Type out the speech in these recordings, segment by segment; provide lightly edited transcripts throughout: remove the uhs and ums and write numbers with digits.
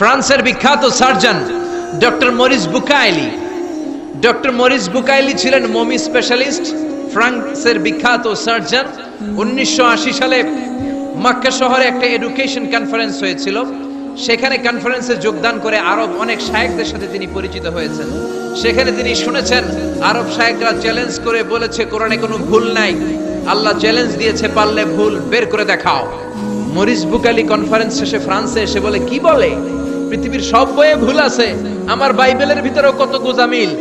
ফ্রান্সের বিখ্যাত surgeon doctor Morris Bucaille. Doctor Morris Bucaille ছিলেন মমি স্পেশালিস্ট, ফ্রান্সের বিখ্যাত সার্জন। 1980 সালে মক্কা শহরে একটা এডুকেশন কনফারেন্স হয়েছিল। সেখানে কনফারেন্সে যোগদান করে আরব অনেক শায়েখদের সাথে তিনি পরিচিত হয়েছেন। সেখানে তিনি শুনেছেন আরব শায়েখরা চ্যালেঞ্জ করে বলেছে কোরআনে কোনো ভুল নাই, আল্লাহ চ্যালেঞ্জ দিয়েছে পারলে ভুল বের করে দেখাও। মরিস বুকাইলি কনফারেন্স শেষে ফ্রান্সে এসে বলে, কি বলে পৃথিবীর সব বইয়ে ভুল আছে, আমার বাইবেলের ভিতরেও কত গোজামিল,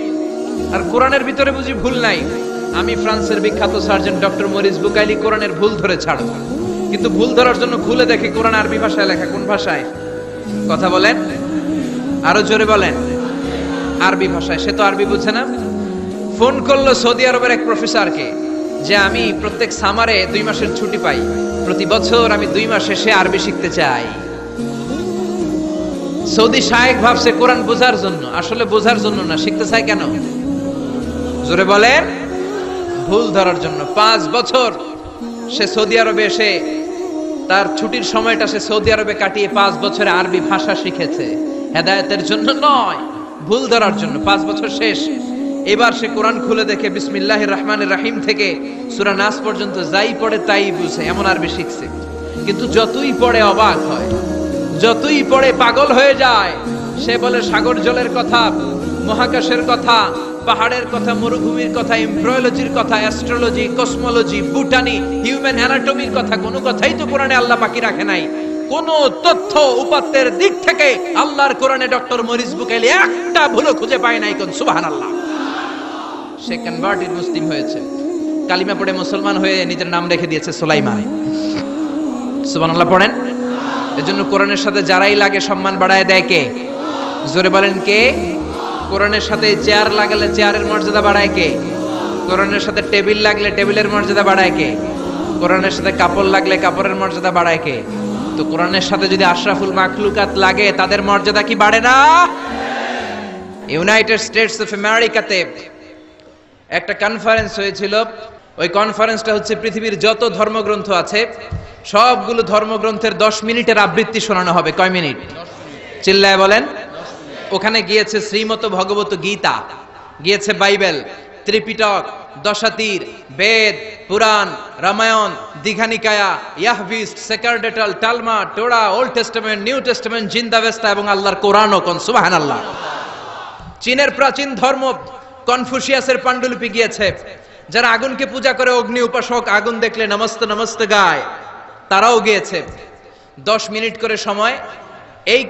আর কোরআনের ভিতরে বুঝি ভুল নাই। আমি ফ্রান্সের বিখ্যাত সার্জন ডক্টর মরিস বুকাইলি কোরআনের ভুল ধরে ছাড়ব, কিন্তু ভুল ধরার জন্য খুলে দেখে কোরআন আরবি ভাষায় লেখা। কোন ভাষায়? কথা বলেন, আরো জোরে বলেন। আরবি ভাষায়। সে তো আরবি বুঝে না। ফোন করলো সৌদি আরবের এক প্রফেসরকে যে আমি প্রত্যেক সামারে 2 মাসের ছুটি পাই, প্রতি বছর আমি 2 মাস শেষে আরবি শিখতে চাই। সৌদি শায়েখ ভাবছে কোরআন বোঝার জন্য, আসলে বোঝার জন্য না। শিখতে চায় কেন? জোরে বলেন। ভুল ধরার জন্য। 5 বছর সে সৌদি আরবে এসে তার ছুটির সময়টা সে সৌদি আরবে কাটিয়ে 5 বছরে আরবি ভাষা শিখেছে। হেদায়েতের জন্য নয়, ভুল ধরার জন্য। 5 বছর শেষ। এবার সে কোরআন খুলে দেখে বিসমিল্লাহির রহমানির রহিম থেকে সূরা নাস পর্যন্ত যাই পড়ে তাই বুঝে, এমন আরবি শিখছে। কিন্তু যতই পড়ে অবাক হয়, যতই পড়ে পাগল হয়ে যায়। সে বলে সাগর জলের কথা, মহাকাশের কথা, পাহাড়ের কথা, মরুভূমির কথা, এমব্রয়োলজির কথা, অ্যাস্ট্রোলজি, কসমোলজি, বুটানি, হিউম্যান অ্যানাটমির কথা, কোনো কথাই তো কোরআনে আল্লাহ বাকি রাখে নাই। কোন তথ্য উপাত্তের দিক থেকে আল্লাহর কোরআনে ডক্টর মরিস বুকাইলি একটা ভুলও খুঁজে পায় নাই। কোন সুবহানাল্লাহ। সে কনভার্টেড, মুসলিম হয়েছে, কালিমা পড়ে মুসলমান হয়ে নিজের নাম রেখে দিয়েছে সুলাইমান। সুবহানাল্লাহ পড়েন। এজন্য কোরআনের সাথে যারাই লাগে সম্মান বাড়ায় দেয় কে? জোরে বলেন কে? কোরআনের সাথে চেয়ার লাগালে চেয়ারের মর্যাদা বাড়ায় কে? কোরআনের সাথে টেবিল লাগলে টেবিলের মর্যাদা বাড়ায় কে? কোরআনের সাথে কাপড় লাগলে কাপড়ের মর্যাদা বাড়ায় কে? তো কোরআনের সাথে যদি আশরাফুল মাখলুকাত লাগে তাদের মর্যাদা কি বাড়ে না? ইউনাইটেড স্টেটস অফ আমেরিকাতে একটা কনফারেন্স হয়েছিল। ওই কনফারেন্সটা হচ্ছে পৃথিবীর যত ধর্মগ্রন্থ আছে সবগুলো ধর্মগ্রন্থের 10 মিনিটের আবৃত্তি শোনানো হবে। কয় মিনিট? চিল্লায় বলেন। ওখানে গিয়েছে শ্রীমত ভগবত গীতা, গিয়েছে বাইবেল, ত্রিপিটক, দশাতীর, Veda, Purana, Ramayana, Dighanikaya, Yahwist, sacerdotal, Talmud, Torah, Old Testament, New Testament, Zend Avesta এবং আল্লাহর কোরআনও। কোন সুবহানাল্লাহ। চীনের প্রাচীন ধর্ম কনফুসিয়াসের পাণ্ডুলিপি গিয়েছে। যারা আগুনকে পূজা করে, অগ্নি উপাসক, আগুন দেখলে নমস্তে নমস্তে গায়, তারাও গিয়েছে। 10 মিনিট করে সময়। এই